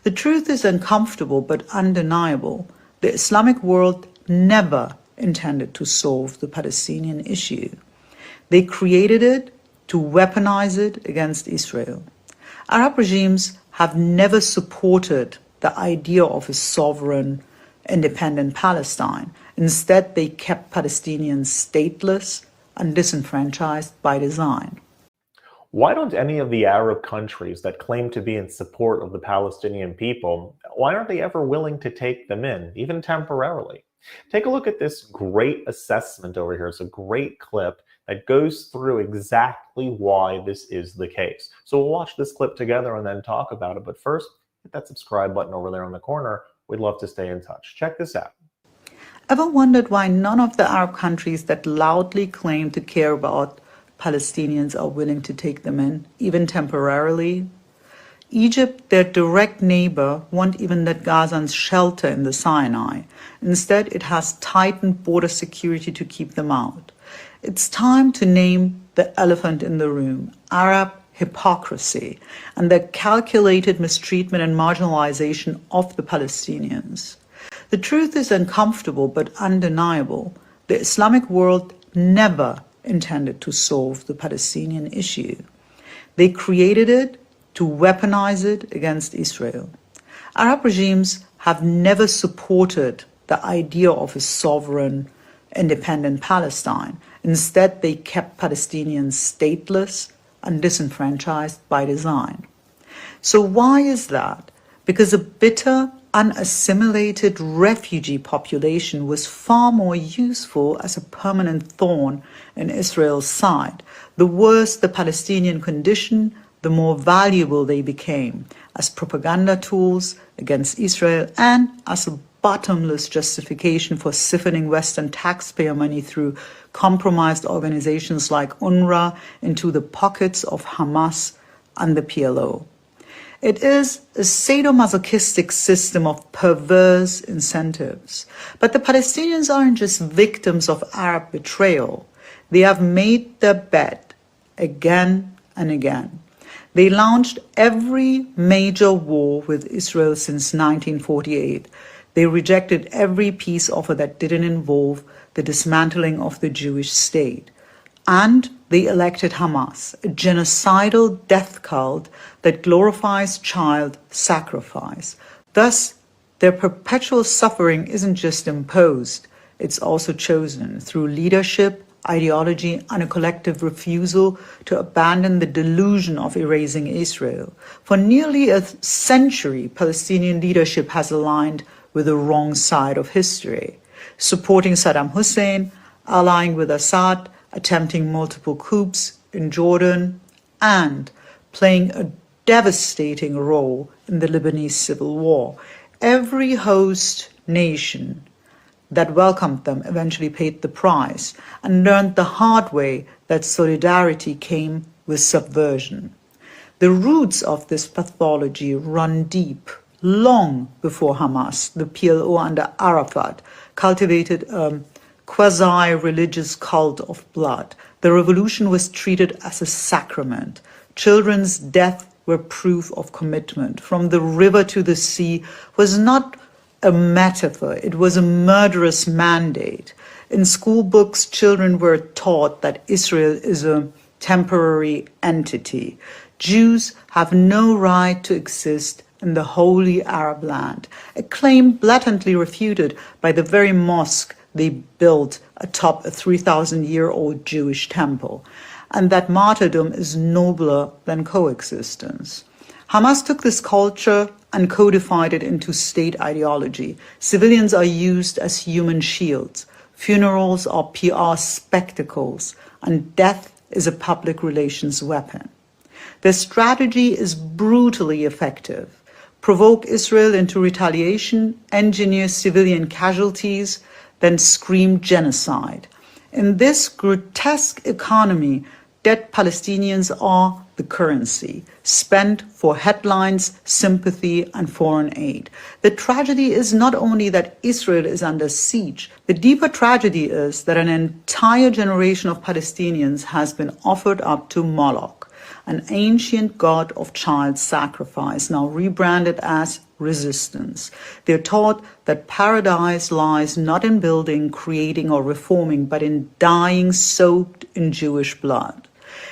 The truth is uncomfortable but undeniable. The Islamic world never intended to solve the Palestinian issue. They created it to weaponize it against Israel. Arab regimes have never supported the idea of a sovereign, independent Palestine. Instead, they kept Palestinians stateless and disenfranchised by design. Why don't any of the Arab countries that claim to be in support of the Palestinian people, why aren't they ever willing to take them in, even temporarily? Take a look at this great assessment over here. It's a great clip that goes through exactly why this is the case. So we'll watch this clip together and then talk about it. But first, hit that subscribe button over there in the corner. We'd love to stay in touch. Check this out. Ever wondered why none of the Arab countries that loudly claim to care about Palestinians are willing to take them in, even temporarily? Egypt, their direct neighbor, won't even let Gazans shelter in the Sinai. Instead, it has tightened border security to keep them out. It's time to name the elephant in the room: Arab hypocrisy and the calculated mistreatment and marginalization of the Palestinians. The truth is uncomfortable but undeniable. The Islamic world never intended to solve the Palestinian issue. They created it to weaponize it against Israel. Arab regimes have never supported the idea of a sovereign, independent Palestine. Instead, they kept Palestinians stateless and disenfranchised by design. So why is that? Because a bitter, unassimilated refugee population was far more useful as a permanent thorn in Israel's side. The worse the Palestinian condition, the more valuable they became as propaganda tools against Israel and as a bottomless justification for siphoning Western taxpayer money through compromised organizations like UNRWA into the pockets of Hamas and the PLO. It is a sadomasochistic system of perverse incentives. But the Palestinians aren't just victims of Arab betrayal. They have made their bet again and again. They launched every major war with Israel since 1948. They rejected every peace offer that didn't involve the dismantling of the Jewish state. And they elected Hamas, a genocidal death cult that glorifies child sacrifice. Thus, their perpetual suffering isn't just imposed, it's also chosen through leadership, ideology, and a collective refusal to abandon the delusion of erasing Israel. For nearly a century, Palestinian leadership has aligned with the wrong side of history, supporting Saddam Hussein, allying with Assad, attempting multiple coups in Jordan, and playing a devastating role in the Lebanese civil war. Every host nation that welcomed them eventually paid the price and learned the hard way that solidarity came with subversion. The roots of this pathology run deep. Long before Hamas, the PLO under Arafat cultivated a quasi-religious cult of blood. The revolution was treated as a sacrament. Children's death were proof of commitment. From the river to the sea was not a metaphor, it was a murderous mandate. In school books, children were taught that Israel is a temporary entity. Jews have no right to exist in the holy Arab land, a claim blatantly refuted by the very mosque they built atop a 3,000-year-old Jewish temple, and that martyrdom is nobler than coexistence. Hamas took this culture and codified it into state ideology. Civilians are used as human shields. Funerals are PR spectacles, and death is a public relations weapon. Their strategy is brutally effective. Provoke Israel into retaliation, engineer civilian casualties, then scream genocide. In this grotesque economy, dead Palestinians are the currency, spent for headlines, sympathy, and foreign aid. The tragedy is not only that Israel is under siege, the deeper tragedy is that an entire generation of Palestinians has been offered up to Moloch, an ancient god of child sacrifice, now rebranded as resistance. They're taught that paradise lies not in building, creating, or reforming, but in dying soaked in Jewish blood.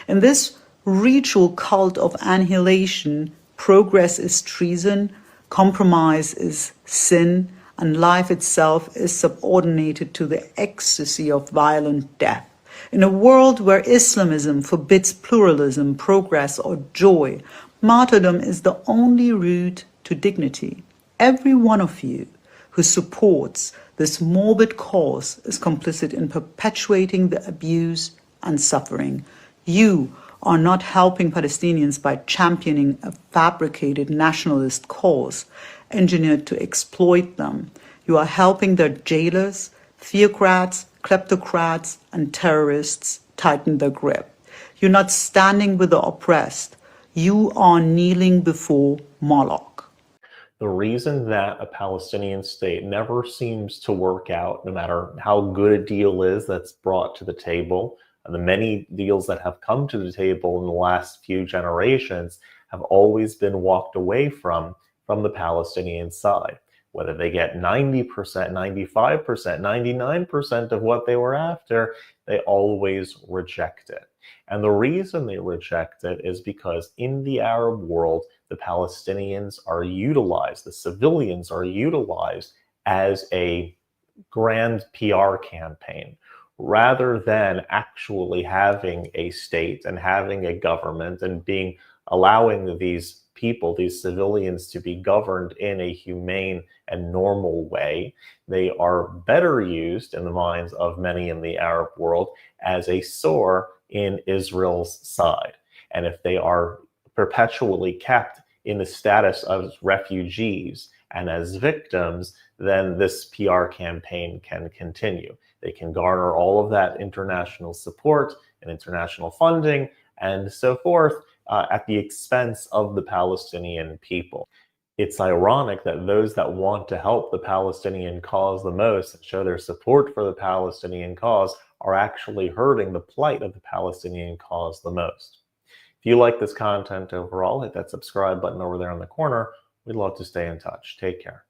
In this ritual cult of annihilation, progress is treason, compromise is sin, and life itself is subordinated to the ecstasy of violent death. In a world where Islamism forbids pluralism, progress, or joy, martyrdom is the only route to dignity. Every one of you who supports this morbid cause is complicit in perpetuating the abuse and suffering. You are not helping Palestinians by championing a fabricated nationalist cause engineered to exploit them. You are helping their jailers, theocrats, kleptocrats, and terrorists tighten their grip. You're not standing with the oppressed. You are kneeling before Moloch. The reason that a Palestinian state never seems to work out, no matter how good a deal is that's brought to the table, and the many deals that have come to the table in the last few generations have always been walked away from the Palestinian side. Whether they get 90%, 95%, 99% of what they were after, they always reject it. And the reason they reject it is because in the Arab world, the Palestinians are utilized, the civilians are utilized as a grand PR campaign, rather than actually having a state and having a government and allowing these people, these civilians, to be governed in a humane and normal way. They are better used in the minds of many in the Arab world as a sore in Israel's side. And if they are perpetually kept in the status of refugees and as victims, then this PR campaign can continue. They can garner all of that international support and international funding and so forth at the expense of the Palestinian people. It's ironic that those that want to help the Palestinian cause the most and show their support for the Palestinian cause are actually hurting the plight of the Palestinian cause the most. If you like this content overall, hit that subscribe button over there in the corner. We'd love to stay in touch. Take care.